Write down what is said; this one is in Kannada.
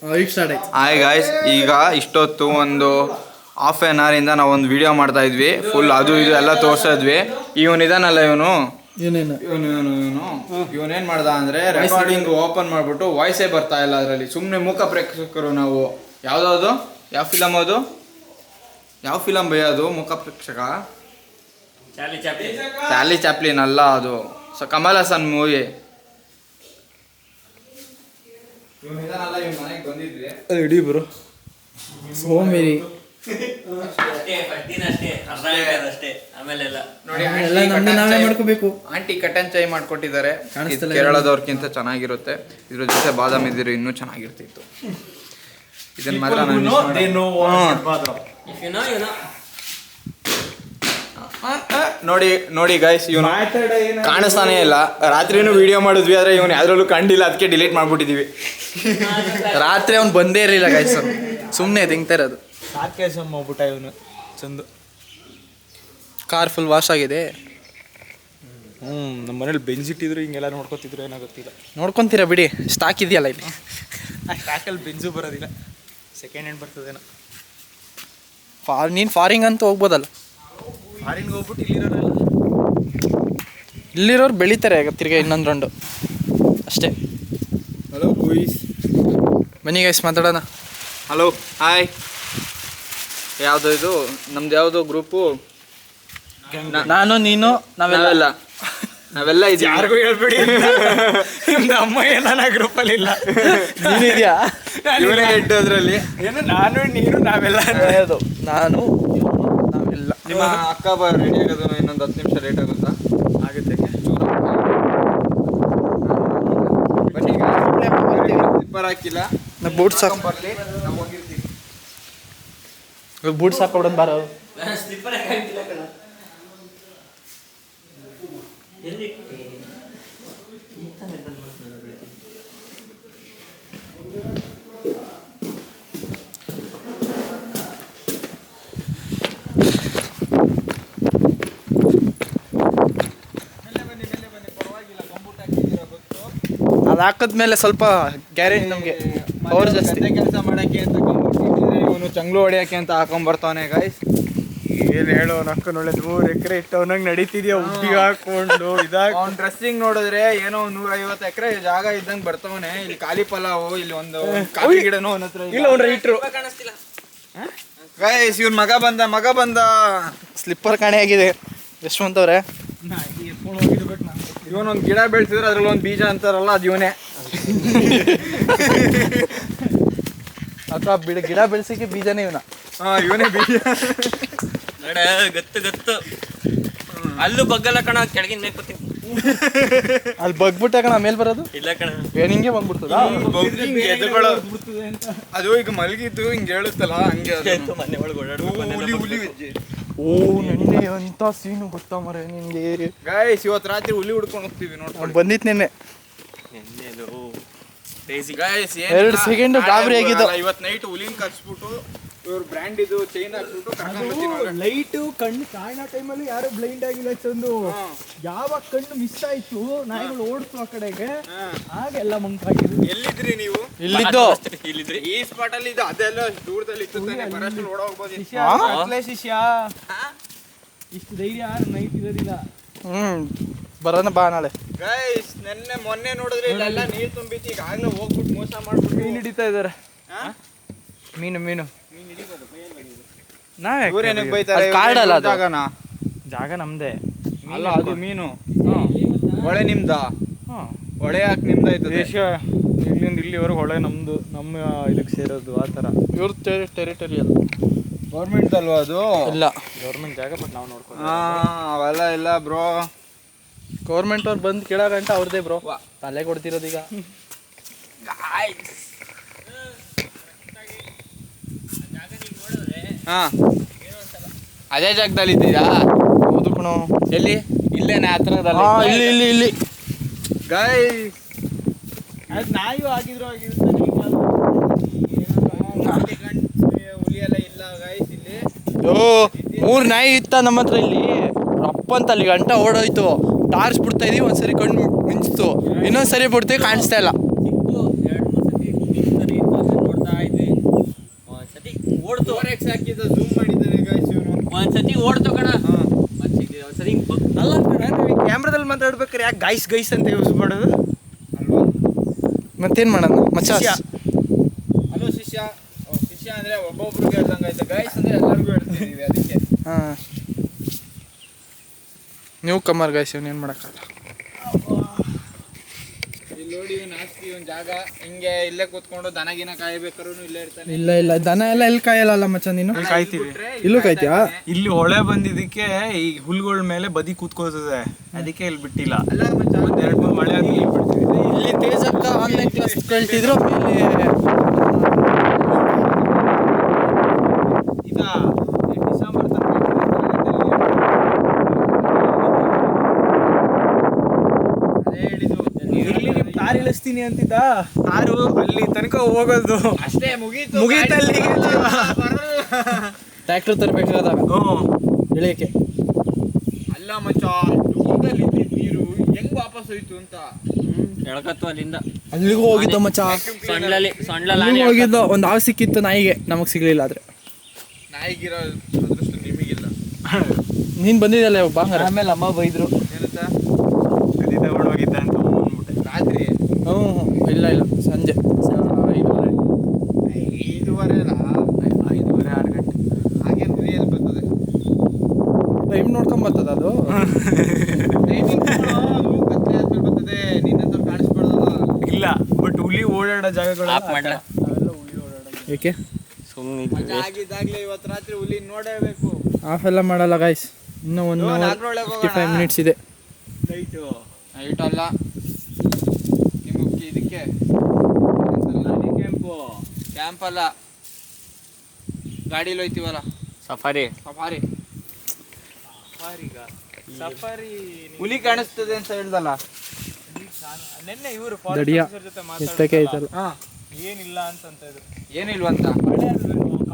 ಈಗ ಸ್ಟಾರ್ಟ್ ಆಯ್ತು. ಹಾಯ್ ಗಾಯ್ಸ್, ಈಗ ಇಷ್ಟೊತ್ತು ಒಂದು ಹಾಫ್ ಆನ್ ಅವರಿಂದ ನಾವು ಒಂದು ವಿಡಿಯೋ ಮಾಡ್ತಾ ಇದ್ವಿ. ಫುಲ್ ಅದು ಇದು ಎಲ್ಲ ತೋರಿಸಿದ್ವಿ. ಇವನಿದಾನಲ್ಲ ಇವನೇನು ಮಾಡ್ದ ಅಂದರೆ ರೆಕಾರ್ಡಿಂಗ್ ಓಪನ್ ಮಾಡಿಬಿಟ್ಟು ವಾಯ್ಸೇ ಬರ್ತಾ ಇಲ್ಲ ಅದರಲ್ಲಿ. ಸುಮ್ಮನೆ ಮೂಕ ಪ್ರೇಕ್ಷಕರು ನಾವು. ಯಾವುದದು ಯಾವ ಫಿಲಮ್ ಅದು? ಯಾವ ಫಿಲಮ್ ಭಯ ಅದು? ಮೂಕ ಪ್ರೇಕ್ಷಕ ಚಾರ್ಲಿ ಚಾಪ್ಲಿನ್ ಅಲ್ಲ ಅದು, Kamal Haasan movie. Ready bro. ಸೋಮೇರಿ ನಾವೇ ಮಾಡ್ಕೋಬೇಕು. ಆಂಟಿ ಕಟನ್ ಚಾಯ್ ಮಾಡ್ಕೊಟ್ಟಿದ್ದಾರೆ. ಕೇರಳದವ್ರಕ್ಕಿಂತ ಚೆನ್ನಾಗಿರುತ್ತೆ. ಇದ್ರ ಜೊತೆ ಬಾದಾಮ್ ಇದ್ರೆ ಇನ್ನೂ ಚೆನ್ನಾಗಿರ್ತಿತ್ತು. ಇದನ್ನ ಮಾತ್ರ ನೋಡಿ ನೋಡಿ ಗೈಸ್, ಇವನು ಕಾಣಿಸ್ತಾನೆ ಇಲ್ಲ. ರಾತ್ರಿನೂ ವಿಡಿಯೋ ಮಾಡಿದ್ವಿ, ಆದ್ರೆ ಇವನು ಯಾವ್ದ್ರಲ್ಲೂ ಕಂಡಿಲ್ಲ, ಅದಕ್ಕೆ ಡಿಲೀಟ್ ಮಾಡ್ಬಿಟ್ಟಿದೀವಿ. ರಾತ್ರಿ ಅವ್ನು ಬಂದೇ ಇರಲಿಲ್ಲ ಗೈಸ್, ಸುಮ್ಮನೆ ತಿಂತಾ ಇರೋದು. ಹೋಗ್ಬಿಟ್ಟ ಇವನು ಚಂದು. ಕಾರ್ ಫುಲ್ ವಾಶ್ ಆಗಿದೆ. ನಮ್ಮ ಮನೇಲಿ ಬೆಂಜಿಟ್ಟಿದ್ರು ಹಿಂಗೆಲ್ಲ ನೋಡ್ಕೊತಿದ್ರು, ಏನೋ ಗೊತ್ತಿಲ್ಲ. ನೋಡ್ಕೊತೀರಾ ಬಿಡಿ, ಸ್ಟಾಕ್ ಇದೆಯಲ್ಲ ಇಲ್ಲಿ. ಆ ಸ್ಟಾಕಲ್ಲಿ ಬೆಂಜು ಬರೋದಿಲ್ಲ, ಸೆಕೆಂಡ್ ಹ್ಯಾಂಡ್ ಬರ್ತದೇನೋ. ನೀನು ಫಾರಿಂಗ್ ಅಂತ ಹೋಗ್ಬೋದಲ್ಲ. ಫಾರಿನ್ಗೆ ಹೋಗ್ಬಿಟ್ಟು ಇಲ್ಲಿರೋರು ಬೆಳೀತಾರೆ ತಿರ್ಗಾ ಇನ್ನೊಂದು ರೌಂಡು ಅಷ್ಟೇ. ಹಲೋ ಗೂಯಿಸ್, ಬನ್ನಿ ಗೈಸ್ ಮಾತಾಡೋಣ. Hello hi. ಯಾವುದು ಇದು? ನಮ್ದು ಯಾವುದೋ ಗ್ರೂಪು? ನಾನು ನೀನು ನಾವೆಲ್ಲ ಇದು ಯಾರಿಗೂ ಹೇಳ್ಬೇಡಿ. ನಿಮ್ದು ಅಮ್ಮ ಏನಾನ ಗ್ರೂಪಲ್ಲಿ ಇಲ್ಲ. ನೀನಿದ್ಯಾ? ಇವನೇ ಹೆಡ್ ಅದರಲ್ಲಿ. ಏನು ನಾನು ನೀನು ನಾವೆಲ್ಲ ಹೇಳೋದು. ನಾನು ನಾವೆಲ್ಲ. ನಿಮ್ಮ ಅಕ್ಕ ರೆಡಿ ಆಗೋದು ಇನ್ನೊಂದು 10 ನಿಮಿಷ ಲೇಟ್ ಆಗುತ್ತಾ? ಆಗುತ್ತೆ. ಬನ್ನಿ, ಸ್ಲಿಪ್ಪರ್ ಹಾಕಿಲ್ಲ, ಬೂಟ್ಸ್ ಹಾಕಿ ಬರ್ಲಿ, ನಾವು ಹೋಗಿರ್ತೀವಿ. ಬೂಟ್ಸ್ ಹಾಕೊಡೋದು ಬಾರೋ. ಅದು ಹಾಕಿದ್ಮೇಲೆ ಸ್ವಲ್ಪ ಗ್ಯಾರೇಜ್ ನಮಗೆ ಪವರ್ ಜಾಸ್ತಿ. ಕೆಲಸ ಮಾಡೋಕ್ಕೆ ಅಂತ ಇವನು ಚಂಗ್ಲು ಹೊಡಿಯೋಕ್ಕೆ ಅಂತ ಹಾಕೊಂಡ್ಬರ್ತಾನೆ ಗಾಯ್ಸ್. ಏನು ಹೇಳೋ ನಕ್ಕನ್ ಒಳ್ಳೆ 3 ಎಕರೆ ಇಟ್ಟವನಂಗೆ ನಡೀತಿದ್ಯಾ ಉಡ್ಡಿಗೆ ಹಾಕೊಂಡು. ಅವ್ನ ಡ್ರೆಸ್ಸಿಂಗ್ ನೋಡಿದ್ರೆ ಏನೋ 150 ಎಕರೆ ಜಾಗ ಇದ್ದಂಗೆ ಬರ್ತವನೆ. ಇಲ್ಲಿ ಖಾಲಿ ಪಲಾವು, ಇಲ್ಲಿ ಒಂದು ಕಾಫಿ ಗಿಡನೋ ಅವನ ಹತ್ರ ಇಲ್ಲ. ಅವ್ನ ರೈಟ್ರು ಗೈಸ್, ಇವ್ನ ಮಗ ಬಂದ. ಸ್ಲಿಪ್ಪರ್ ಕಾಣೆ ಆಗಿದೆ ಯಶವಂತವ್ರೆ. ಇವನೊಂದು ಗಿಡ ಬೆಳೆಸಿದ್ರೆ ಅದ್ರಲ್ಲಿ ಒಂದು ಬೀಜ ಅಂತಾರಲ್ಲ, ಅದು ಇವನೇ. ಅಥವಾ ಗಿಡ ಬೆಳೆಸಿಕೆ ಬೀಜನೇ ಇವನ. ಇವನೇ ಬೀಜ. ಗತ್ತು ಅಲ್ಲೂ ಬಗ್ಗಲ್ಲ ಕಣ, ಕೆಳಗಿನ ಮೇಲ್ಕೋತೀನಿ. ಅಲ್ಲಿ ಬಗ್ಬಿಟ್ಟ ಕಣ ಮೇಲೆ ಬರೋದು ಇಲ್ಲ ಕಣ, ಹಿಂಗೆ ಬಂದ್ಬಿಡ್ತದ. ಅದು ಈಗ ಮಲಗಿದ್ದು ಹಿಂಗೆ ಹೇಳುತ್ತಲ್ಲ, ಹಂಗೆ ಮನೆ ಒಳಗೆ ಹುಲಿ ಹೆಜ್ಜೆ. ಓ ನೆನ್ನೆ ಅಂತ ಸೀನು ಗೊತ್ತಾ ಮರೆ ನಿನ್ಗೆ. ಗೈಸ್, ಇವತ್ತು ರಾತ್ರಿ ಹುಲಿ ಹುಡ್ಕೊಂಡು ಹೋಗ್ತೀವಿ ನೋಡ್ಕೊಂಡು. ಬಂದಿತ್ತು ನಿನ್ನೆ. ಗೈಸ್, 2 ಸೆಕೆಂಡ್ ಗಾಬರಿ ಆಗಿದ್ದು. ಇವತ್ತು ನೈಟ್ ಹುಲಿನ ಕರ್ಸ್ಬಿಟ್ಟು ಇವ್ರ ಬ್ರ್ಯಾಂಡ್ ಇದು ಚೈನ್ ಹಾಕ್ಬಿಟ್ಟು ಕರ್ಕೊಂಡ್ಬರ್ತೀನಿ. ಲೈಟು ಕಣ್ಣು ಕಾಣೋ ಟೈಮಲ್ಲಿ ಯಾರು ಬ್ಲೈಂಡ್ ಆಗಿಲ್ಲ ಚಂದು. ಯಾವಾಗ ಕಣ್ಣು ಮಿಸ್ ಆಯ್ತು, ನಾಯಿಗಳು ಓಡ್ತು ಆ ಕಡೆಗೆ, ಆಗೆಲ್ಲ ಮಂಕಾಗಿದ್ರು. ಎಲ್ಲಿದ್ರಿ ನೀವು? ಇಲ್ಲಿದ್ದು ಇಲ್ಲಿದ್ರಿ ಈ ಸ್ಪಾಟ್ ಅಲ್ಲಿ ಇದು, ಅದೆಲ್ಲ ದೂರದಲ್ಲಿ ಇತ್ತು ತಾನೆ, ಬರಷ್ಟು ಓಡೋಗ್ಬೋದು. ಶಿಷ್ಯ ಇಷ್ಟು ಧೈರ್ಯ ಯಾರು ನೈಟ್ ಇರೋದಿಲ್ಲ. ಬರೋಣ ಬಾ ನಾಳೆ. ಗೈಸ್, ಮೊನ್ನೆ ನೋಡಿದ್ರೆ ಇಲ್ಲೆಲ್ಲ ನೀರು ತುಂಬಿತ್ತು. ಈಗಾಗಲೇ ಹೋಗ್ಬಿಟ್ಟು ಮೋಸ ಮಾಡ್ಬಿಟ್ಟು ಮೀನು ಹಿಡಿತಾ ಇದಾರೆ. ಮೀನು ನಾವೇ ಏನಕ್ಕೆ ಬೈತಾರೆ? ಕಾಡಲ್ಲ ಅದು. ಜಾಗ ನಮ್ದೇ ಅಲ್ಲ, ಅದು ಮೀನು. ಹೊಳೆ ನಿಮ್ದ? ಹೊಳೆ ಯಾಕೆ ನಿಮ್ದ ಆಯ್ತು? ದೇಶ ಇಲ್ಲಿಂದ ಇಲ್ಲಿವರೆಗೆ ಹೊಳೆ ನಮ್ದು, ನಮ್ಮ ಇದಕ್ಕೆ ಸೇರೋದು. ಆ ಥರ ಇವ್ರ ಟೆರಿಟರಿ ಅದು. ಗೌರ್ಮೆಂಟ್ ಅಲ್ವಾ ಅದು? ಇಲ್ಲ, ಗೌರ್ಮೆಂಟ್ ಜಾಗ, ಬಟ್ ನಾವು ನೋಡ್ಕೊಂಡು. ಅವೆಲ್ಲ ಇಲ್ಲ ಬ್ರೋ. ಗೌರ್ಮೆಂಟ್ ಅವ್ರು ಬಂದು ಕೇಳೋಗಂಟ ಅವ್ರದೇ ಬ್ರೋ. ತಲೆ ಕೊಡ್ತಿರೋದೀಗ. ಅದೇ ಜಾಗದಲ್ಲಿ ಇದ್ದೀರಾ? ಹೌದು ಕಣೋ. ಎಲ್ಲಿ? ಇಲ್ಲೇನೆ ಹತ್ರದಲ್ಲಿ. ಇಲ್ಲಿ ಗೈಸ್, ಅದು ನಾಯಿಗೂ ಆಗಿದ್ರು ಹುಲಿ ಎಲ್ಲ ಇಲ್ಲ ಗೈಸ್ ಇಲ್ಲಿ. 3 ನಾಯಿ ಇತ್ತ ನಮ್ಮ ಹತ್ರ ಇಲ್ಲಿ. ರಪ್ಪಂತ ಅಲ್ಲಿ ಗಂಟ ಓಡೋಯ್ತು. ಟಾರ್ಚ್ ಬಿಡ್ತಾ ಇದೀವಿ, ಒಂದ್ಸರಿ ಕಣ್ಣು ಮಿಂಚ್ತು, ಇನ್ನೊಂದ್ಸರಿ ಬಿಡ್ತೀವಿ, ಕಾಣಿಸ್ತಾ ಇಲ್ಲ. ಲೆನ್ಸ್ ಹಾಕಿದ ಝೂಮ್ ಮಾಡಿದ್ದಾನೆ ಗಾಯ್ಸ್ ಇವನು. ಒಂದ್ಸತಿ ಓಡ್ತು ಕಣ ಮತ್ತೆ ಸಿಕ್ಕಿದೆ. ಒಂದ್ಸತಿ ಅಲ್ಲ ಕ್ಯಾಮ್ರಾದಲ್ಲಿ ಮಾತಾಡ್ಬೇಕಾರೆ ಯಾಕೆ ಗೈಸ್ ಗೈಸ್ ಅಂತ ಯೂಸ್ ಮಾಡೋದು? ಅಲ್ವಾ? ಮತ್ತೇನ್ ಮಾಡೋಣ ಮಚ್ಚ? ಹಲೋ ಶಿಷ್ಯ. ಶಿಷ್ಯ ಅಂದ್ರೆ ಒಬ್ಬೊಬ್ರಿಗೆ ಹೇಳ್ದಂಗೆ ಆಯ್ತು, ಗೈಸ್ ಅಂದ್ರೆ ಎಲ್ಲರಿಗೂ ಹೇಳ್ತಿದೀವಿ ಅದಕ್ಕೆ. ಹಾ ನೀವು ಕಮ್ಮರ್ ಗಾಯ್ಸ್ ಏನ್ ಮಾಡಕ್ಕಲ್ಲ. ಇಲ್ಲಿ ನೋಡಿ ಇವನ್ ಆಸ್ತಿ ಇವನ್ ಜಾಗ ಹಿಂಗೆ ಇಲ್ಲೇ ಕೂತ್ಕೊಂಡು ದನಗಿನ ಕಾಯಬೇಕಾರು ಇಲ್ಲೇ ಇರ್ತಾನೆ. ಇಲ್ಲ ಇಲ್ಲ ದನ ಎಲ್ಲ ಎಲ್ಲಿ ಕಾಯಲ್ಲ ಮಚ್ಚ ನೀನು? ಕಾಯ್ತೀವಿ. ಇಲ್ಲೂ ಕಾಯ್ತೀಯಾ? ಇಲ್ಲಿ ಹೊಳೆ ಬಂದಿದ್ದಕ್ಕೆ ಈ ಹುಲ್ಗಳ ಮೇಲೆ ಬದಿ ಕೂತ್ಕೋತದೆ, ಅದಕ್ಕೆ ಇಲ್ಲಿ ಬಿಟ್ಟಿಲ್ಲ. ಅಲ್ಲ ಮಚ್ಚ, ಒಂದ್ 2-3 ಮಳೆ ಆದ್ಮೇಲೆ ಇಲ್ಲಿ ಬಿಡ್ತೀವಿ. ಇಲ್ಲಿ ತೇಜಕ್ಕ ಆನ್ಲೈನ್ ಕ್ಲಾಸ್ ಕಳ್ತಿದ್ರು ಆಮೇಲೆ ಈಗ ಡಿಸೆಂಬರ್ ತನಕ ಅದೇ ಹೇಳಿದ್ದು. ಇಲ್ಲಿ ನಿಮ್ ಕಾರ್ ಇಳಿಸ್ತೀನಿ ಅಂತಿದ್ದ. ಕಾರು ಅಲ್ಲಿ ತನಕ ಹೋಗೋದು ಅಷ್ಟೇ ಮುಗೀತು. ಮುಗೀತಲ್ಲಿ. ಟ್ರ್ಯಾಕ್ಟರ್ ತರಬೇಕಾದಾಗ ಇಳಿಯಕ್ಕೆ. ಅಲ್ಲ ಮಚ್ಚ, ದೂರದಲ್ಲಿ ಇದ್ದಿದ್ದ ನೀರು ಹೆಂಗ್ ವಾಪಸ್ ಹೋಯ್ತು ಅಂತ. ಎಳ್ಕತ್ತು ಅಲ್ಲಿಂದ ಅಲ್ಲಿಗೂ ಹೋಗಿದ್ದ ಮಚ್ಚ. ಸೊಂಡ್ಲಲ್ಲಿ ಹೋಗಿದ್ದ ಒಂದು ಹಾವು ಸಿಕ್ಕಿತ್ತು ನಾಯಿಗೆ, ನಮಗ್ ಸಿಗ್ಲಿಲ್ಲ. ಆದ್ರೆ ನಾಯಿಗಿರೋ ಅದೃಷ್ಟ ನಿಮಗಿಲ್ಲ. ನೀನ್ ಬಂದಿದ್ದಲ್ಲ ಬಾಂಗಾರ. ಆಮೇಲೆ ಅಮ್ಮ ಬೈದ್ರು, ಏನಂತ? ಕದಿ ತಗೊಂಡು ಹೋಗಿದ್ದ ಅಂತ ಅಂದ್ಬಿಟ್ಟೆ. ರಾತ್ರಿ ಹ್ಞೂ ಇಲ್ಲ ಇಲ್ಲ ಸಂಜೆ 5:30. 5:30 ಅಲ್ಲ, 5:30-6 ಗಂಟೆ. ಹಾಗೆ ಗುರಿಯಲ್ಲಿ ಬರ್ತದೆ. ಟೈಮ್ ನೋಡ್ಕೊಂಡ್ ಬರ್ತದ ಅದು. ಟೈಮಿಂಗ್ ಅದು ಕತ್ಲೆ ಆದ್ಮೇಲೆ ಬರ್ತದೆ. ನಿನ್ನಂತ ಕಾಣಿಸ್ಬಾರ್ದಲ್ಲ. ಇಲ್ಲ, ಬಟ್ ಹುಲಿ ಓಡಾಡೋ ಜಾಗಗಳು ಆಫ್ ಮಾಡ್ಲ ಅವೆಲ್ಲ ಹುಲಿ ಓಡಾಡೋ. ಏಕೆ ಸುಮ್ಮನೆ ಆಗಿದ್ದಾಗ್ಲೇ ಇವತ್ತು ರಾತ್ರಿ ಹುಲಿ ನೋಡಬೇಕು. ಆಫ್ ಎಲ್ಲ ಮಾಡಲ್ಲ ಗಾಯ್ಸ್. ಇನ್ನೂ 1:55 ಮಿನಿಟ್ಸ್ ಇದೆ. ನೈಟ್ ಅಲ್ಲ, ನಿಮಗೆ ಇದಕ್ಕೆ ಕ್ಯಾಂಪ್ ಅಲ್ಲ, ಗಾಡೀಲಿ ಹೋಯ್ತೀವಲ್ಲ ಸಫಾರಿ ಸಫಾರಿ. ಸಫಾರಿ ಹುಲಿ ಕಾಣಿಸ್ತದೆ ಅಂತ ಹೇಳ್ದಲ್ಲ. ನಿನ್ನೆ ಇವರು ದಡಿಯ ಜೊತೆ ಎತ್ತಕ್ಕೆ ಐತಲ್ಲ. ಹಾ, ಏನಿಲ್ಲ ಅಂತಂತ ಇದ್ರು. ಏನಿಲ್ವಂತ. ಮಳೆ